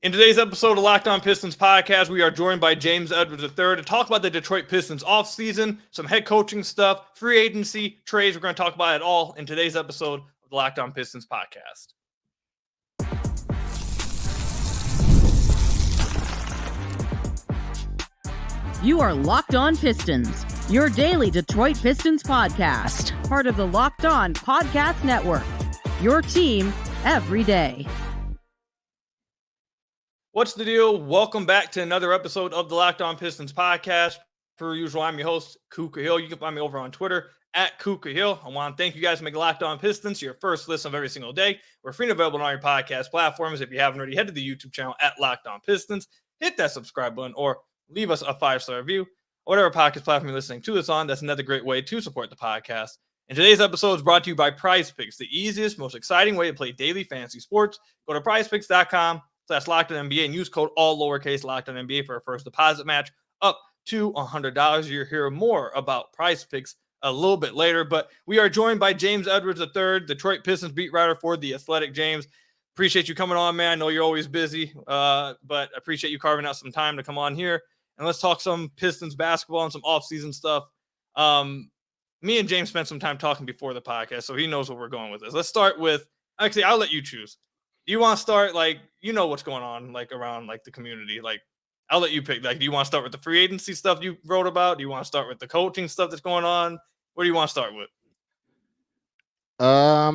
In today's episode of Locked On Pistons podcast, we are joined by James Edwards III to talk about the Detroit Pistons offseason, some head coaching stuff, free agency, trades. We're going to talk about it all in today's episode of the Locked On Pistons podcast. You are Locked On Pistons, your daily Detroit Pistons podcast, part of the Locked On Podcast Network, your team every day. What's the deal? Welcome back to another episode of the Locked On Pistons podcast. Per usual, I'm your host, Kuka Hill. You can find me over on Twitter at Kuka Hill. I want to thank you guys for making Locked On Pistons your first listen of every single day. We're free and available on all your podcast platforms. If you haven't already, head to the YouTube channel at Locked On Pistons. Hit that subscribe button or leave us a 5-star review. Whatever podcast platform you're listening to this on, that's another great way to support the podcast. And today's episode is brought to you by PrizePicks, the easiest, most exciting way to play daily fantasy sports. Go to prizepicks.com/LockedOnNBA and use code all lowercase LockedOnNBA for a first deposit match up to $100. You'll hear more about PrizePicks a little bit later, but we are joined by James Edwards III, Detroit Pistons beat writer for The Athletic. James, appreciate you coming on, man. I know you're always busy, but appreciate you carving out some time to come on here. And let's talk some Pistons basketball and some offseason stuff. Me and James spent some time talking before the podcast, so he knows where we're going with this. Let's start with, actually, I'll let you choose. Do you want to start, like, you know what's going on, like, around, like, the community? Like, I'll let you pick. Like, do you want to start with the free agency stuff you wrote about? Do you want to start with the coaching stuff that's going on? What do you want to start with?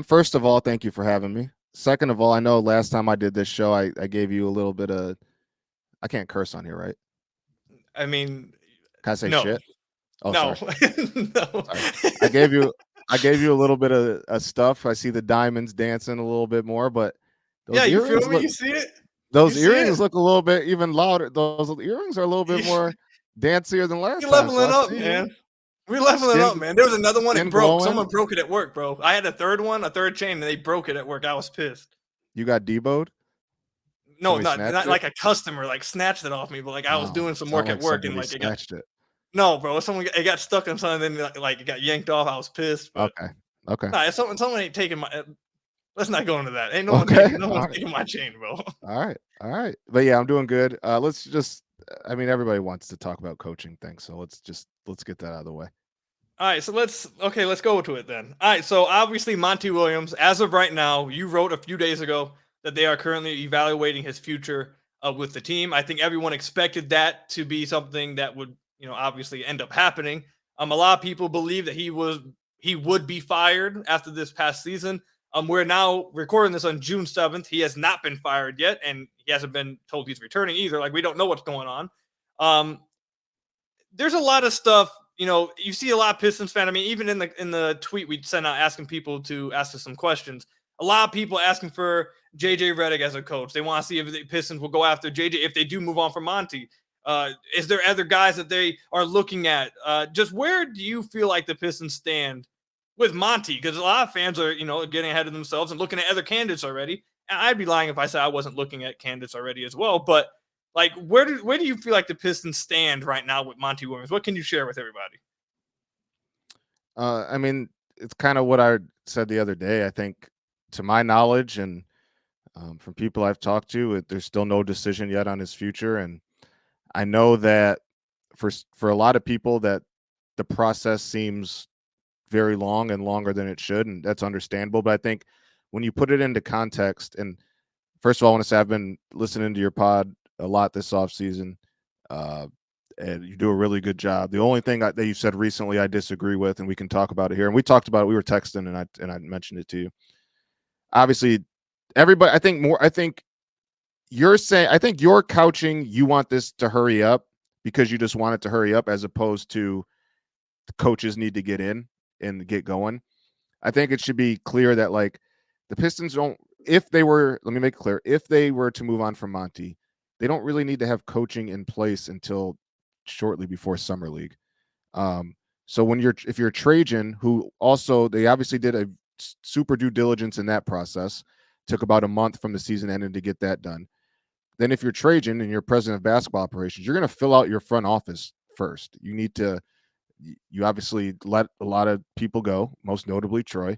First of all, thank you for having me. Second of all, I know last time I did this show, I gave you a little bit of, I can't curse on here, right? I mean, can I say no. shit? Oh, no. Sorry. No. Sorry. I gave you a little bit of stuff. I see the diamonds dancing a little bit more, but yeah, you feel me? You see it? Those earrings look a little bit even louder. Those earrings are a little bit more dancier than last time. You're leveling up, man. We're leveling up, man. There was another one that broke. Glowing. Someone broke it at work, bro. I had a third chain, and they broke it at work. I was pissed. You got deboed? No, not like a customer like snatched it off me, but like I was doing some work at work and like snatched it. No, bro. It got stuck on something, then like it got yanked off. I was pissed. But, okay. Nah, someone ain't taking my. Let's not go into that. Ain't no one taking my chain, bro. All right. But yeah, I'm doing good. Let's just. I mean, everybody wants to talk about coaching things, so let's get that out of the way. All right, so let's go to it then. All right, so obviously Monty Williams, as of right now, you wrote a few days ago that they are currently evaluating his future with the team. I think everyone expected that to be something that would, obviously end up happening. A lot of people believe that he would be fired after this past season. We're now recording this on June 7th. He has not been fired yet, and he hasn't been told he's returning either. Like, we don't know what's going on. There's a lot of stuff. You see a lot of Pistons fans. I mean, even in the tweet we sent out asking people to ask us some questions, a lot of people asking for JJ Redick as a coach. They want to see if the Pistons will go after JJ if they do move on from Monty. Is there other guys that they are looking at? Just where do you feel like the Pistons stand with Monty? Because a lot of fans are, getting ahead of themselves and looking at other candidates already. And I'd be lying if I said I wasn't looking at candidates already as well. But like, where do you feel like the Pistons stand right now with Monty Williams? What can you share with everybody? I mean, it's kind of what I said the other day. I think, to my knowledge and from people I've talked to, there's still no decision yet on his future. And I know that for a lot of people that the process seems very long and longer than it should, and that's understandable. But I think when you put it into context, and first of all, I want to say I've been listening to your pod a lot this offseason, and you do a really good job. The only thing that you said recently I disagree with, and we can talk about it here, and we talked about it, we were texting, and I mentioned it to you. Obviously, everybody, I think you're couching, you want this to hurry up because you just want it to hurry up, as opposed to the coaches need to get in and get going. I think it should be clear that, like, the Pistons don't, let me make it clear, if they were to move on from Monty, they don't really need to have coaching in place until shortly before Summer League. So if you're Trajan, who also, they obviously did a super due diligence in that process, took about a month from the season ending to get that done. Then if you're Trajan and you're president of basketball operations, you're going to fill out your front office first. You obviously let a lot of people go, most notably Troy,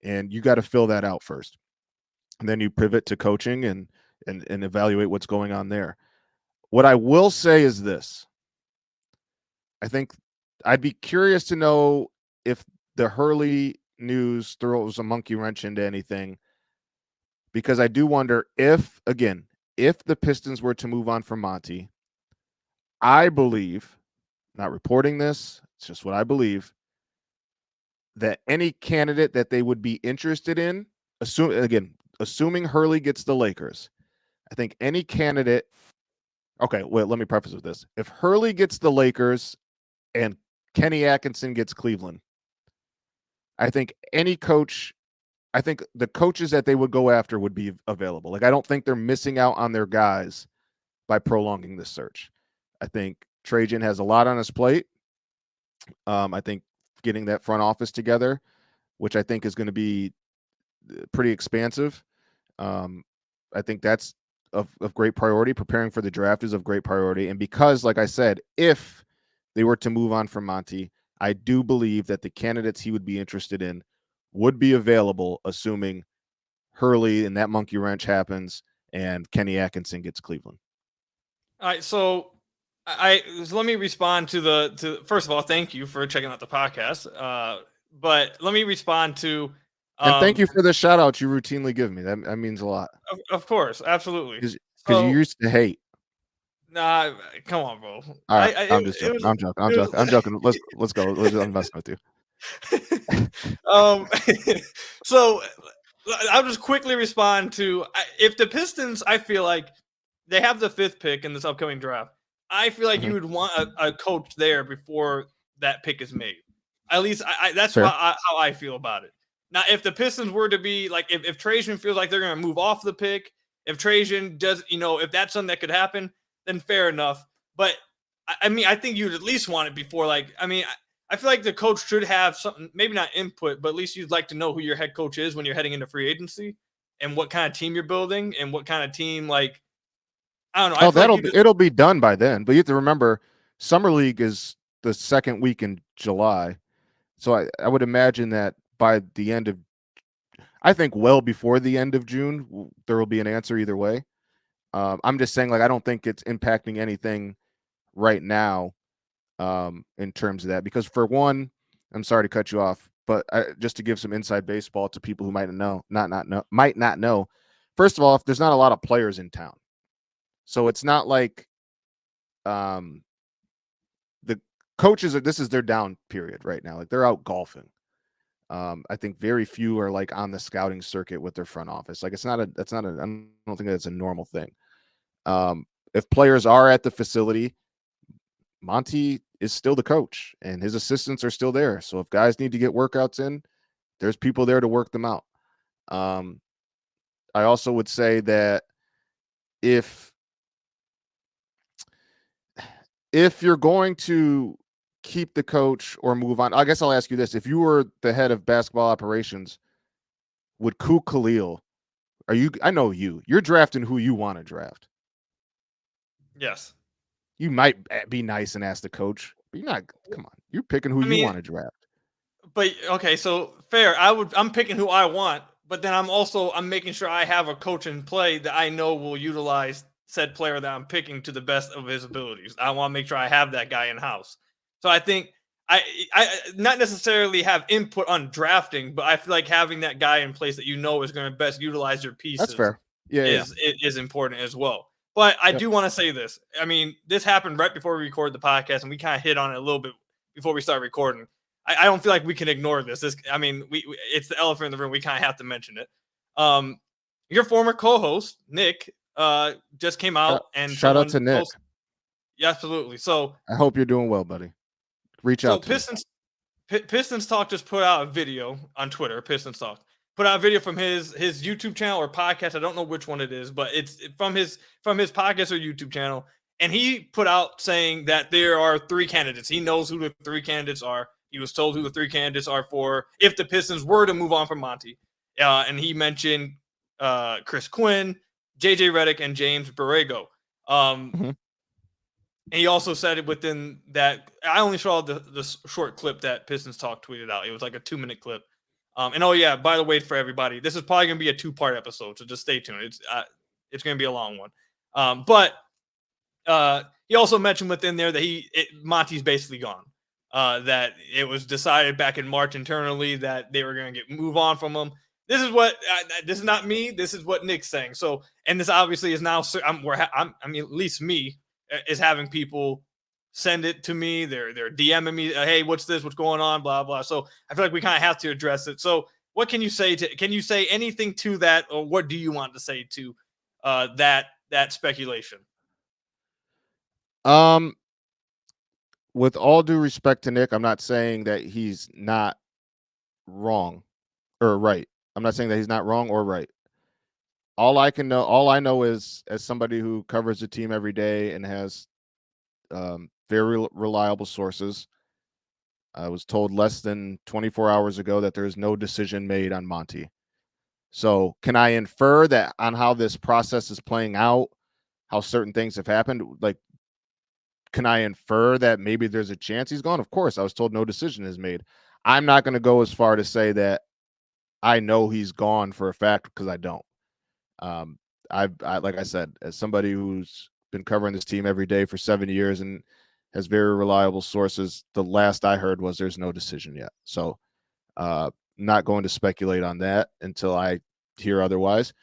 and you got to fill that out first. And then you pivot to coaching, and and evaluate what's going on there. What I will say is this. I think I'd be curious to know if the Hurley news throws a monkey wrench into anything, because I do wonder if the Pistons were to move on from Monty, I believe, not reporting this, it's just what I believe, that any candidate that they would be interested in, assuming Hurley gets the Lakers, I think any candidate. Okay, well, let me preface with this. If Hurley gets the Lakers and Kenny Atkinson gets Cleveland, I think the coaches that they would go after would be available. Like, I don't think they're missing out on their guys by prolonging this search. I think Trajan has a lot on his plate. I think getting that front office together, which I think is going to be pretty expansive. I think that's of great priority. Preparing for the draft is of great priority. And because, like I said, if they were to move on from Monty, I do believe that the candidates he would be interested in would be available, assuming Hurley and that monkey wrench happens and Kenny Atkinson gets Cleveland. All right, so let me respond to first of all, thank you for checking out the podcast. But let me respond to and thank you for the shout out you routinely give me. That means a lot. Of course, absolutely. Because you used to hate. Nah, come on, bro. All right, I'm joking. I'm joking. Let's go. I'm messing with you. So I'll just quickly respond to, if the Pistons, I feel like they have the 5th pick in this upcoming draft. I feel like you would want a coach there before that pick is made. At least that's how I feel about it. Now, if the Pistons were to be like, if Trajan feels like they're going to move off the pick, if Trajan does, if that's something that could happen, then fair enough. But I mean, I think you'd at least want it before, like, I mean, I feel like the coach should have something, maybe not input, but at least you'd like to know who your head coach is when you're heading into free agency and what kind of team you're building and what kind of team, like, I don't know. It'll be done by then. But you have to remember, Summer League is the second week in July. So I would imagine that by the end of, I think well before the end of June, there will be an answer either way. I'm just saying, like, I don't think it's impacting anything right now in terms of that. Because for one, I'm sorry to cut you off, but just to give some inside baseball to people who might not know. First of all, if there's not a lot of players in town, so it's not like the coaches this is their down period right now. Like, they're out golfing. I think very few are like on the scouting circuit with their front office. Like, I don't think that's a normal thing. If players are at the facility, Monty is still the coach and his assistants are still there. So if guys need to get workouts in, there's people there to work them out. I also would say that if you're going to keep the coach or move on, I guess I'll ask you this. If you were the head of basketball operations, would Kook Khalil, I know you're drafting who you want to draft. Yes. You might be nice and ask the coach, but you're not, come on. You're picking who you want to draft. But okay, so fair. I'm picking who I want, but then I'm making sure I have a coach in play that I know will utilize said player that I'm picking to the best of his abilities. I want to make sure I have that guy in house. So I think I not necessarily have input on drafting, but I feel like having that guy in place that is going to best utilize your pieces. That's fair. Is important as well. But I do want to say this. I mean, this happened right before we recorded the podcast, and we kind of hit on it a little bit before we start recording. I don't feel like we can ignore this. It's the elephant in the room. We kind of have to mention it. Your former co-host, Nick, just came out and shout out to Nick. Yeah, absolutely. So I hope you're doing well, buddy. Reach out to Pistons Talk just put out a video on Twitter. Pistons Talk put out a video from his YouTube channel or podcast. I don't know which one it is, but it's from his podcast or YouTube channel. And he put out saying that there are 3 candidates. He knows who the 3 candidates are. He was told who the 3 candidates are for if the Pistons were to move on from Monty. And he mentioned Chris Quinn, JJ Redick, and James Borrego. And he also said it within that. I only saw the short clip that Pistons Talk tweeted out. It was like a 2-minute clip. And by the way, for everybody, this is probably going to be a 2-part episode, so just stay tuned. It's going to be a long one. But he also mentioned within there that Monty's basically gone. That it was decided back in March internally that they were going to move on from him. This is what this is not me. This is what Nick's saying. So, and this obviously is now. At least me is having people send it to me. They're DMing me. Hey, what's this? What's going on? Blah blah. So I feel like we kind of have to address it. So, what can you say to? Can you say anything to that, or what do you want to say to that speculation? With all due respect to Nick, I'm not saying that he's not wrong or right. I'm not saying that he's not wrong or right. All I know is, as somebody who covers the team every day and has very reliable sources, I was told less than 24 hours ago that there is no decision made on Monty. So can I infer that on how this process is playing out, how certain things have happened? Like, can I infer that maybe there's a chance he's gone? Of course, I was told no decision is made. I'm not going to go as far to say that I know he's gone for a fact, because I don't. I like I said, as somebody who's been covering this team every day for 7 years and has very reliable sources, the last I heard was there's no decision yet. So not going to speculate on that until I hear otherwise.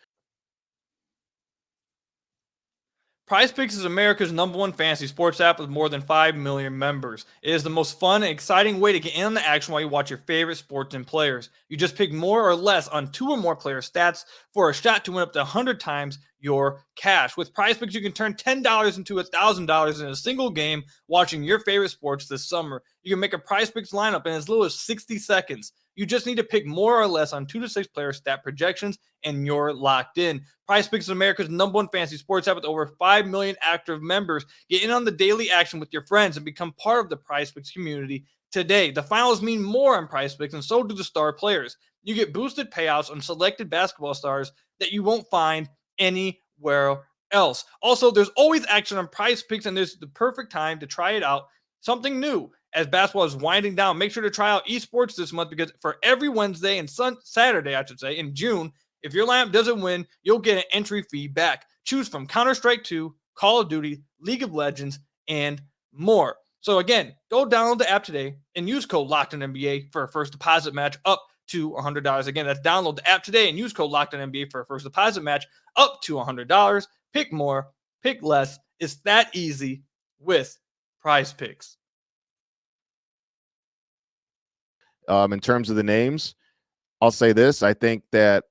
PrizePicks is America's #1 fantasy sports app with more than 5 million members. It is the most fun and exciting way to get in on the action while you watch your favorite sports and players. You just pick more or less on 2 or more player stats for a shot to win up to 100 times your cash. With PrizePicks, you can turn $10 into $1,000 in a single game watching your favorite sports this summer. You can make a PrizePicks lineup in as little as 60 seconds. You just need to pick more or less on 2 to 6 player stat projections, and you're locked in. PrizePicks is America's #1 fantasy sports app with over 5 million active members. Get in on the daily action with your friends and become part of the PrizePicks community today. The finals mean more on PrizePicks, and so do the star players. You get boosted payouts on selected basketball stars that you won't find anywhere else. Also, there's always action on PrizePicks, and there's the perfect time to try it out. Something new as basketball is winding down. Make sure to try out esports this month, because for every Wednesday and Saturday, in June, if your lineup doesn't win, you'll get an entry fee back. Choose from Counter-Strike 2, Call of Duty, League of Legends, and more. So again, go download the app today and use code LOCKEDONNBA for a first deposit match up to $100. Again, that's download the app today and use code LOCKEDONNBA for a first deposit match up to $100. Pick more, pick less. It's that easy with PrizePicks. In terms of the names, I'll say this. I think that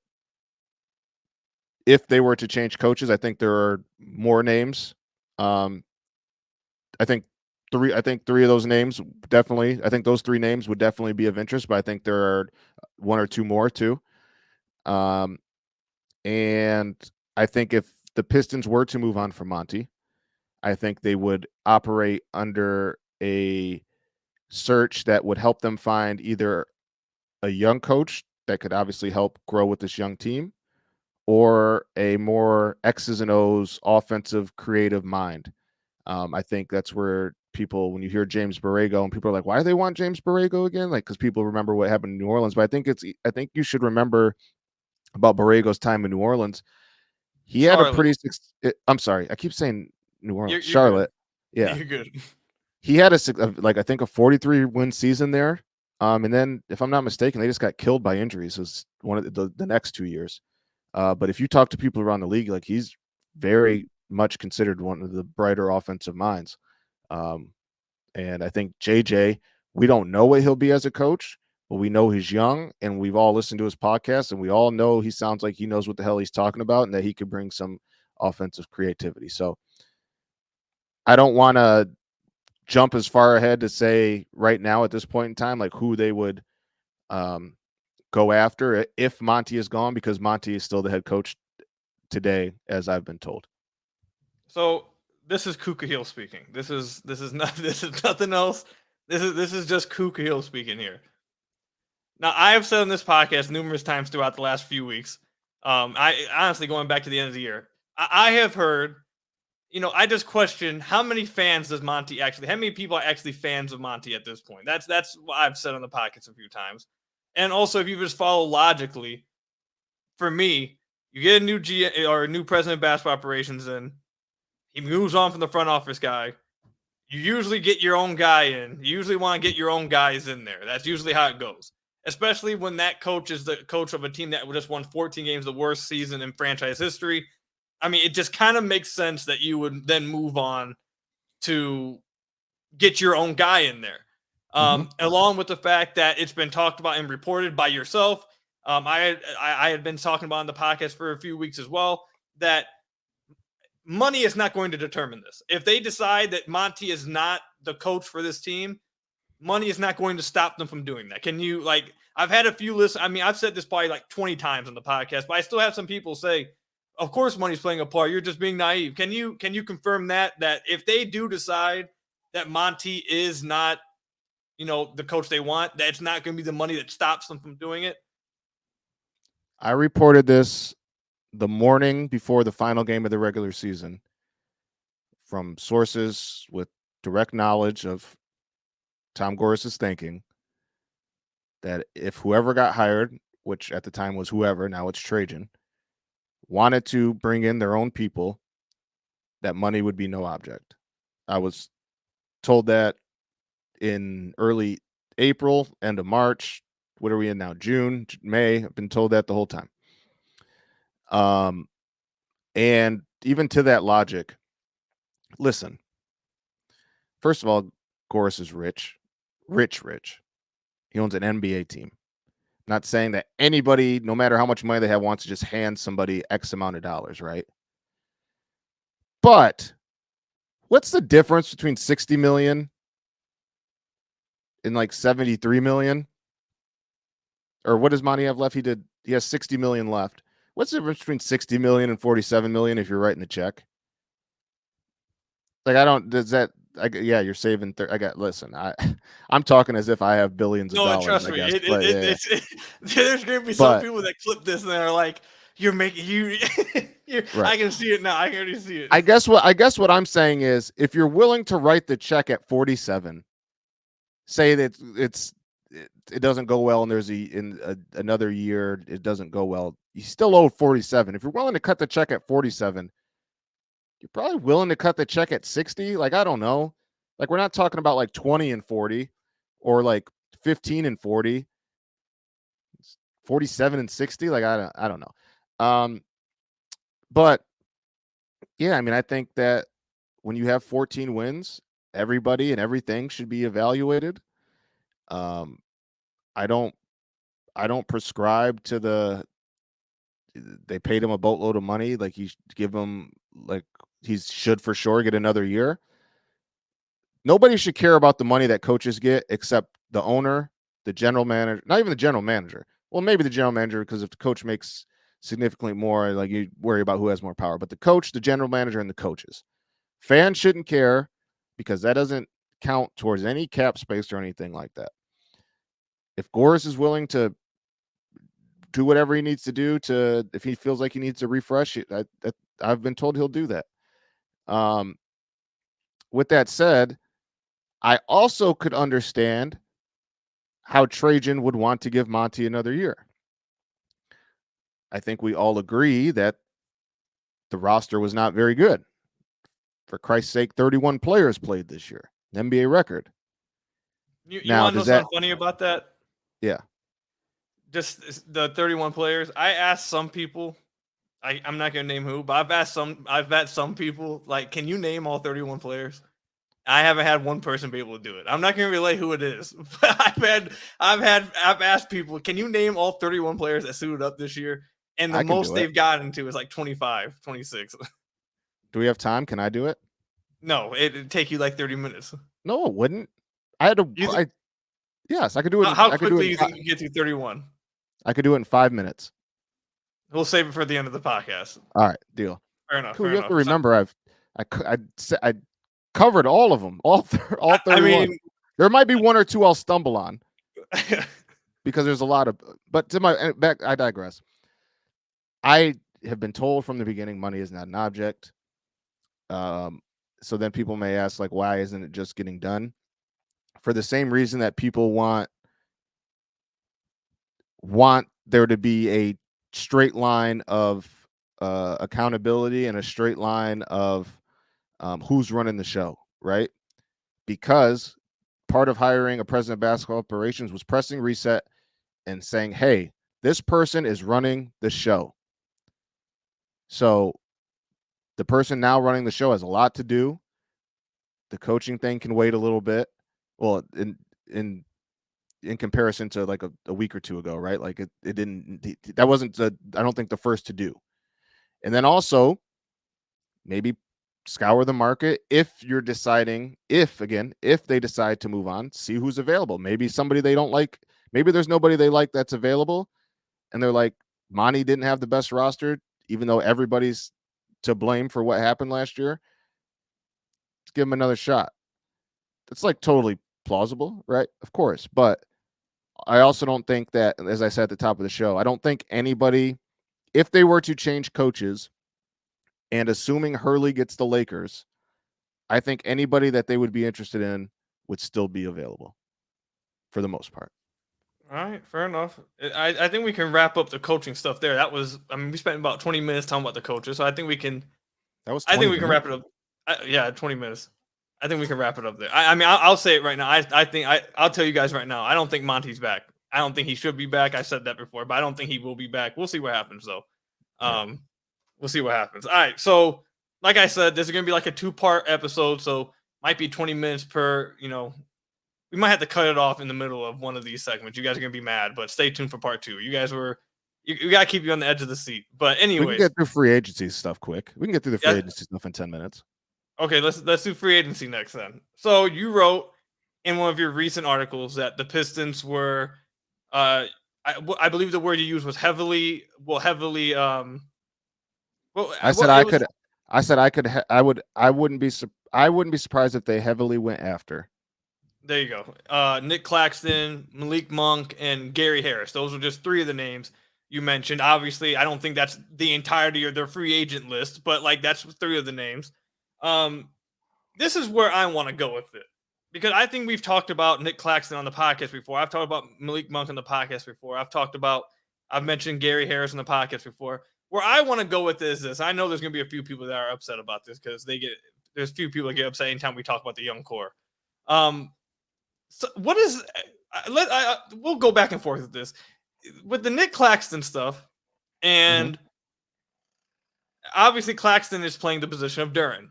if they were to change coaches, I think there are more names. I think three of those names definitely. I think those 3 names would definitely be of interest, but I think there are 1 or 2 more too. And I think if the Pistons were to move on from Monty, I think they would operate under a search that would help them find either a young coach that could obviously help grow with this young team, or a more X's and O's offensive creative mind. I think that's where people, when you hear James Borrego, and people are like, why do they want James Borrego again? Like, because people remember what happened in New Orleans. But I think you should remember about Borrego's time in New Orleans. He had a pretty, I'm sorry, I keep saying New Orleans, you're Charlotte. Good. Yeah. You're good. He had I think a 43 win season there. And then, if I'm not mistaken, they just got killed by injuries. It was one of the next 2 years. But if you talk to people around the league, like, he's very much considered one of the brighter offensive minds. And I think JJ, we don't know what he'll be as a coach, but we know he's young, and we've all listened to his podcast, and we all know he sounds like he knows what the hell he's talking about, and that he could bring some offensive creativity. So I don't want to jump as far ahead to say right now at this point in time, like, who they would go after if Monty is gone, because Monty is still the head coach today, as I've been told. So this is Kuka Hill speaking. This is nothing else. This is just Kuka Hill speaking here. Now, I have said on this podcast numerous times throughout the last few weeks, I honestly, going back to the end of the year, I have heard, I just question how many people are actually fans of Monty at this point. That's what I've said on the podcast a few times. And also, if you just follow logically, for me, You get a new or a new president of basketball operations in. He moves on from the front office guy. You usually get your own guy in. You usually want to get your own guys in there. That's usually how it goes. Especially when that coach is the coach of a team that just won 14 games, the worst season in franchise history. I mean, it just kind of makes sense that you would then move on to get your own guy in there. Along with the fact that it's been talked about and reported by yourself. I had been talking about on the podcast for a few weeks as well, that money is not going to determine this. If they decide that Monty is not the coach for this team, money is not going to stop them from doing that. Can you, like, I've had a few lists. I mean, I've said this probably like 20 times on the podcast, but I still have some people say, of course money's playing a part. You're just being naive. Can you confirm that if they do decide that Monty is not, the coach they want, that it's not going to be the money that stops them from doing it? I reported this the morning before the final game of the regular season from sources with direct knowledge of Tom Gores' thinking, that if whoever got hired, which at the time was whoever, now it's Trajan, wanted to bring in their own people, that money would be no object. I was told that in early April, end of March. What are we in now? June, May. I've been told that the whole time. And even to that logic, listen, first of all, Gores is rich. He owns an NBA team. Not saying that anybody, no matter how much money they have, wants to just hand somebody X amount of dollars, right? But what's the difference between 60 million and like 73 million? Or what does Monty have left? He has 60 million left. What's the difference between 60 million and 47 million if you're writing the check? Like, you're saving. Listen, I'm talking as if I have billions of dollars. Trust me. Guess, there's going to be some people that clip this and they're like, you're making right. I can see it now. I can already see it. I guess what I'm saying is, if you're willing to write the check at 47, say that it doesn't go well and there's another year it doesn't go well, you still owe 47. If you're willing to cut the check at 47, you're probably willing to cut the check at 60. Like, I don't know. Like, we're not talking about like 20 and 40 or like 15 and 40, 47 and 60. Like, I don't know. But yeah, I mean, I think that when you have 14 wins, everybody and everything should be evaluated. I don't prescribe to they paid him a boatload of money. Like, he give him, like, he should for sure get another year. Nobody should care about the money that coaches get except the owner, the general manager, not even the general manager. Well, maybe the general manager, because if the coach makes significantly more, like, you worry about who has more power. But the coach, the general manager, and the coaches. Fans shouldn't care, because that doesn't count towards any cap space or anything like that. If Gores is willing to do whatever he needs to do if he feels like he needs to refresh it, I've been told he'll do that. With that said, I also could understand how Trajan would want to give Monty another year. I think we all agree that the roster was not very good. For Christ's sake, 31 players played this year, an NBA record. You want to know something funny about that? Yeah. Just the 31 players. I asked some people, I'm not going to name who, but I've asked some people, like, can you name all 31 players? I haven't had one person be able to do it. I'm not going to relay who it is, but I've asked people, can you name all 31 players that suited up this year? And the most they've gotten to is like 25, 26. Do we have time? Can I do it? No, it'd take you like 30 minutes. No, it wouldn't. I had to. Yes, I could do it. How quickly do you think you get through 31? I could do it in 5 minutes. We'll save it for the end of the podcast. All right, deal. Fair enough. Cool, you have to remember, I covered all of them, all 31. I mean, there might be one or two I'll stumble on because there's a lot of. But to my back, I digress. I have been told from the beginning money is not an object. So then people may ask, like, why isn't it just getting done? For the same reason that people want there to be a straight line of accountability and a straight line of who's running the show, right? Because part of hiring a president of basketball operations was pressing reset and saying, hey, this person is running the show. So the person now running the show has a lot to do. The coaching thing can wait a little bit. Well, in comparison to like a week or two ago, right? Like it didn't, that wasn't, I don't think the first to do. And then also maybe scour the market if you're deciding, if they decide to move on, see who's available. Maybe somebody they don't like, maybe there's nobody they like that's available. And they're like, Monty didn't have the best roster, even though everybody's to blame for what happened last year. Let's give him another shot. It's like totally plausible, right? Of course. But I also don't think that, as I said at the top of the show, I don't think anybody, if they were to change coaches and assuming Hurley gets the Lakers, I think anybody that they would be interested in would still be available for the most part. All right, fair enough. I think we can wrap up the coaching stuff there. That was, I mean, we spent about 20 minutes talking about the coaches, so I think we can. That was. I think we can wrap it up. Yeah, 20 minutes. I think we can wrap it up there. I mean, I'll say it right now. I'll tell you guys right now. I don't think Monty's back. I don't think he should be back. I said that before, but I don't think he will be back. We'll see what happens though. We'll see what happens. All right. So, like I said, this is gonna be like a 2-part episode, so might be 20 minutes per. We might have to cut it off in the middle of one of these segments. You guys are gonna be mad, but stay tuned for part 2. You guys were. You gotta keep you on the edge of the seat. But anyways, we can get through free agency stuff quick. We can get through the free agency stuff in 10 minutes. Okay, let's do free agency next then. So you wrote in one of your recent articles that the Pistons were, I believe the word you used was heavily. I wouldn't be surprised if they heavily went after. There you go. Nick Claxton, Malik Monk, and Gary Harris. Those are just 3 of the names you mentioned. Obviously, I don't think that's the entirety of their free agent list, but like that's 3 of the names. This is where I want to go with it because I think we've talked about Nick Claxton on the podcast before. I've talked about Malik Monk on the podcast before. I've mentioned Gary Harris on the podcast before. Where I want to go with this is I know there's going to be a few people that are upset about this because there's few people that get upset anytime we talk about the young core. So what is, we'll go back and forth with this with the Nick Claxton stuff. And obviously Claxton is playing the position of Duren.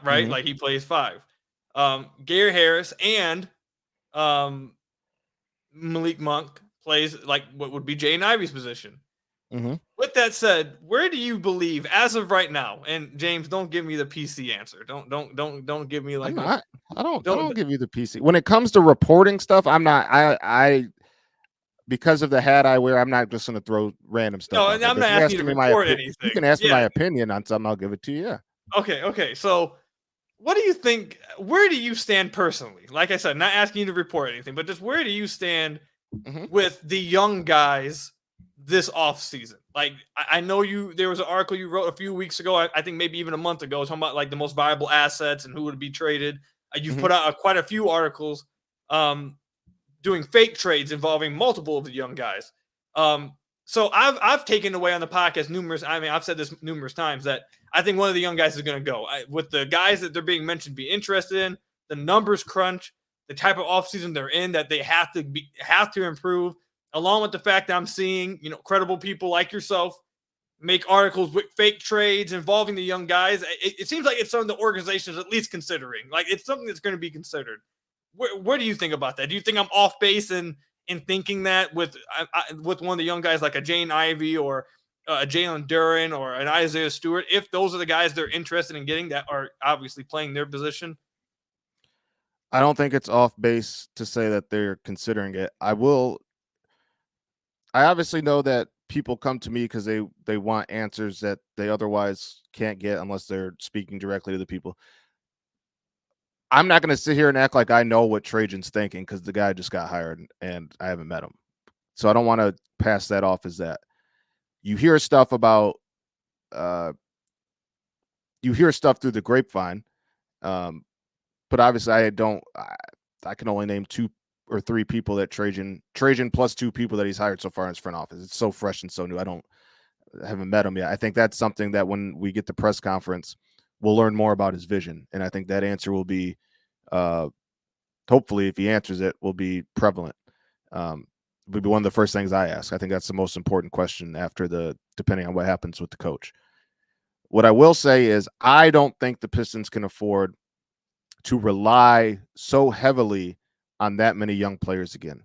Right? Like he plays 5. Gary Harris and Malik Monk plays like what would be Jaden Ivey's position. With that said, where do you believe as of right now? And James, don't give me the PC answer. Don't give me like I don't give you the PC. When it comes to reporting stuff, I'm not I because of the hat I wear, I'm not just going to throw random stuff. No, I'm not asking you to report anything. You can ask me my opinion on something, I'll give it to you. Yeah. Okay. So what do you think? Where do you stand personally? Like I said, not asking you to report anything, but just where do you stand with the young guys this offseason? Like, I know there was an article you wrote a few weeks ago, I think maybe even a month ago, talking about like the most viable assets and who would be traded. You've put out quite a few articles doing fake trades involving multiple of the young guys. So I've taken away on the podcast I've said this numerous times that I think one of the young guys is going to go. With the guys that they're being mentioned be interested in, the numbers crunch, the type of offseason they're in that they have to improve, along with the fact that I'm seeing, credible people like yourself make articles with fake trades involving the young guys. It seems like it's something the organization is at least considering. Like it's something that's going to be considered. Where do you think about that? Do you think I'm off base in thinking that with one of the young guys like a Jane Ivey or a Jalen Duren or an Isaiah Stewart, if those are the guys they're interested in getting that are obviously playing their position? I don't think it's off base to say that they're considering it. I obviously know that people come to me because they want answers that they otherwise can't get unless they're speaking directly to the people. I'm not going to sit here and act like I know what Trajan's thinking because the guy just got hired and I haven't met him. So I don't want to pass that off as that. You hear stuff about you hear stuff through the grapevine, but obviously I can only name 2 or 3 people that Trajan plus 2 people that he's hired so far in his front office. It's so fresh and so new. I haven't met him yet. I think that's something that when we get the press conference, we'll learn more about his vision. And I think that answer will be, hopefully, if he answers it, will be prevalent. Would be one of the first things I ask. I think that's the most important question depending on what happens with the coach. What I will say is I don't think the Pistons can afford to rely so heavily on that many young players again.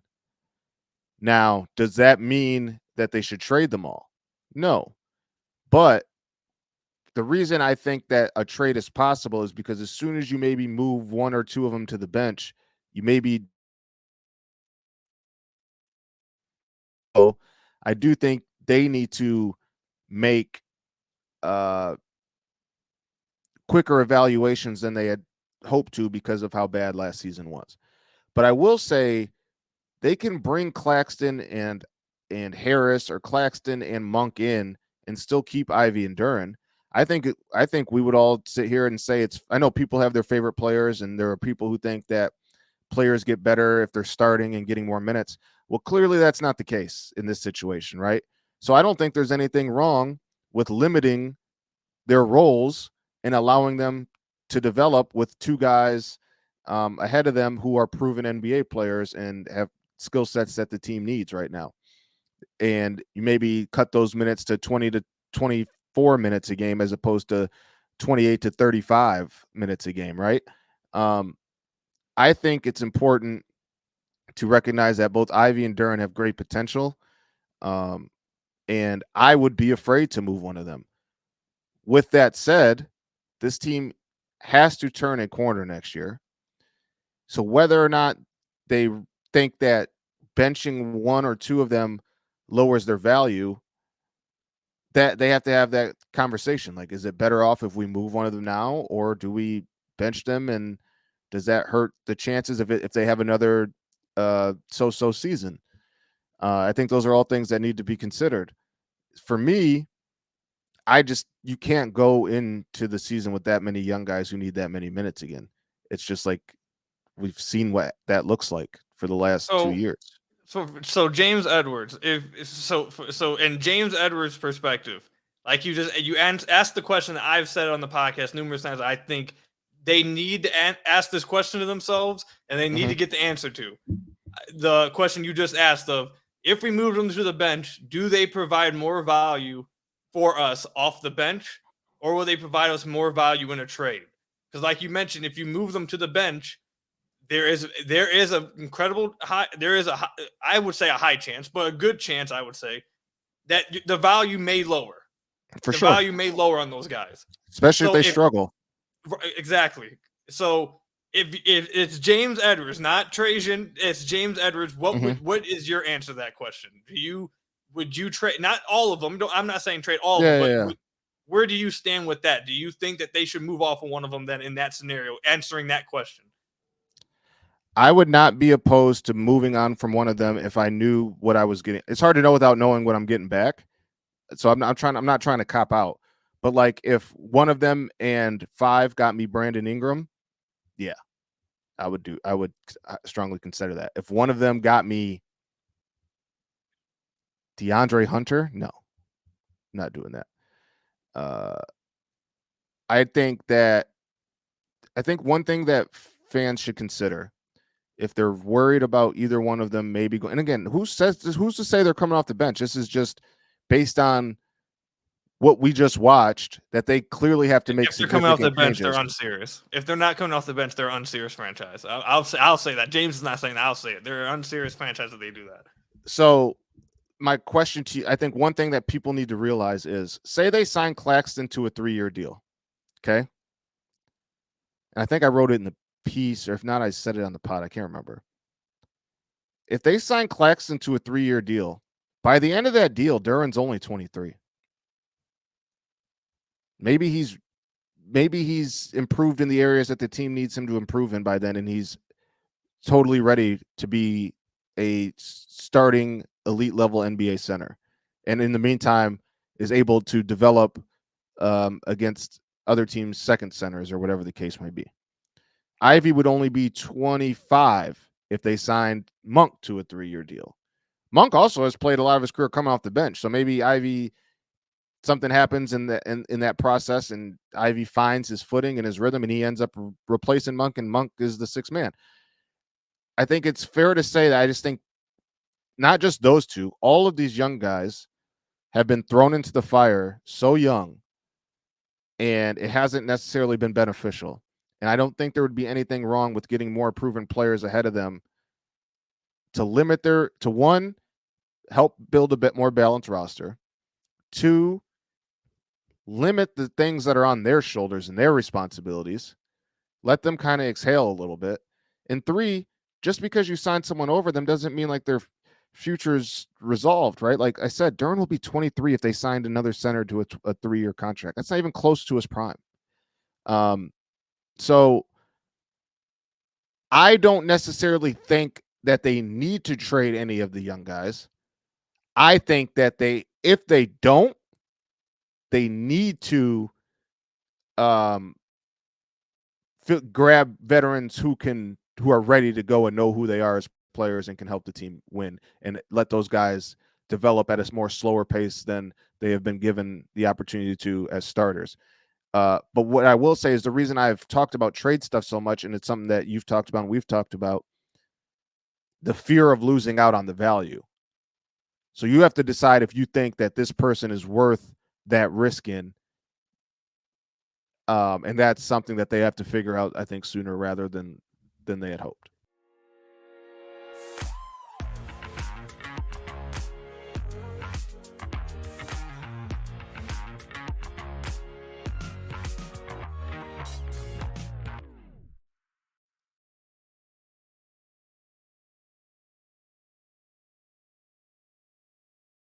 Now, does that mean that they should trade them all? No. But the reason I think that a trade is possible is because as soon as you maybe move one or two of them to the bench, you maybe I do think they need to make quicker evaluations than they had hoped to because of how bad last season was. But I will say they can bring Claxton and Harris or Claxton and Monk in and still keep Ivy and Duren. I think we would all sit here and say I know people have their favorite players, and there are people who think that players get better if they're starting and getting more minutes. Well, clearly that's not the case in this situation, right? So I don't think there's anything wrong with limiting their roles and allowing them to develop with two guys ahead of them who are proven NBA players and have skill sets that the team needs right now. And you maybe cut those minutes to 20 to 24 minutes a game as opposed to 28 to 35 minutes a game, right? I think it's important to recognize that both Ivy and Duren have great potential. And I would be afraid to move one of them. With that said, this team has to turn a corner next year. So whether or not they think that benching one or two of them lowers their value, that they have to have that conversation. Like, is it better off if we move one of them now, or do we bench them? And does that hurt the chances if they have another so-so season? I think those are all things that need to be considered. For me, you can't go into the season with that many young guys who need that many minutes again. It's just like we've seen what that looks like for the last 2 years. So James Edwards, so in James Edwards' perspective, like you asked the question that I've said on the podcast numerous times, I think they need to ask this question to themselves, and they need to get the answer to the question you just asked of, if we move them to the bench, do they provide more value for us off the bench, or will they provide us more value in a trade? Because like you mentioned, if you move them to the bench, there is a incredible high, I would say a high chance, but a good chance, I would say, that the value may lower. For sure. Value may lower on those guys. Especially if they struggle. Exactly. So if it's James Edwards, not Trajan, it's James Edwards, what is your answer to that question? Would you trade, not all of them, I'm not saying trade all of them, but where do you stand with that? Do you think that they should move off of one of them then in that scenario, answering that question? I would not be opposed to moving on from one of them if I knew what I was getting. It's hard to know without knowing what I'm getting back. So I'm not trying to cop out. But like if one of them and 5 got me Brandon Ingram, yeah, I would strongly consider that. If one of them got me DeAndre Hunter, no, not doing that. I think one thing that fans should consider, if they're worried about either one of them maybe going, and again, who's to say they're coming off the bench? This is just based on what we just watched, that they clearly have to make. If they're coming off the bench, they're unserious. If they're not coming off the bench, they're unserious franchise. I'll say that. James is not saying that. I'll say it. They're an unserious franchise if they do that. So my question to you, I think one thing that people need to realize is, say they sign Claxton to a 3-year deal. Okay. And I think I wrote it in the piece, or if not, I said it on the pod. I can't remember. If they sign Claxton to a 3-year deal, by the end of that deal, Duren's only 23. Maybe he's improved in the areas that the team needs him to improve in by then, and he's totally ready to be a starting elite level NBA center. And in the meantime, is able to develop against other teams' second centers or whatever the case may be. Ivy would only be 25 if they signed Monk to a 3-year deal. Monk also has played a lot of his career coming off the bench. So maybe Ivy something happens in that process, and Ivy finds his footing and his rhythm, and he ends up replacing Monk, and Monk is the sixth man. I think it's fair to say that I just think not just those two, all of these young guys have been thrown into the fire so young, and it hasn't necessarily been beneficial. And I don't think there would be anything wrong with getting more proven players ahead of them to limit to one, help build a bit more balanced roster. Two, limit the things that are on their shoulders and their responsibilities. Let them kind of exhale a little bit. And three, just because you sign someone over them doesn't mean like their future's resolved, right? Like I said, Duren will be 23 if they signed another center to a 3-year contract. That's not even close to his prime. So I don't necessarily think that they need to trade any of the young guys. I think that if they don't, they need to grab veterans who are ready to go and know who they are as players and can help the team win, and let those guys develop at a more slower pace than they have been given the opportunity to as starters. But what I will say is the reason I've talked about trade stuff so much, and it's something that you've talked about and we've talked about, the fear of losing out on the value. So you have to decide if you think that this person is worth that risk in. And that's something that they have to figure out, I think, sooner rather than they had hoped.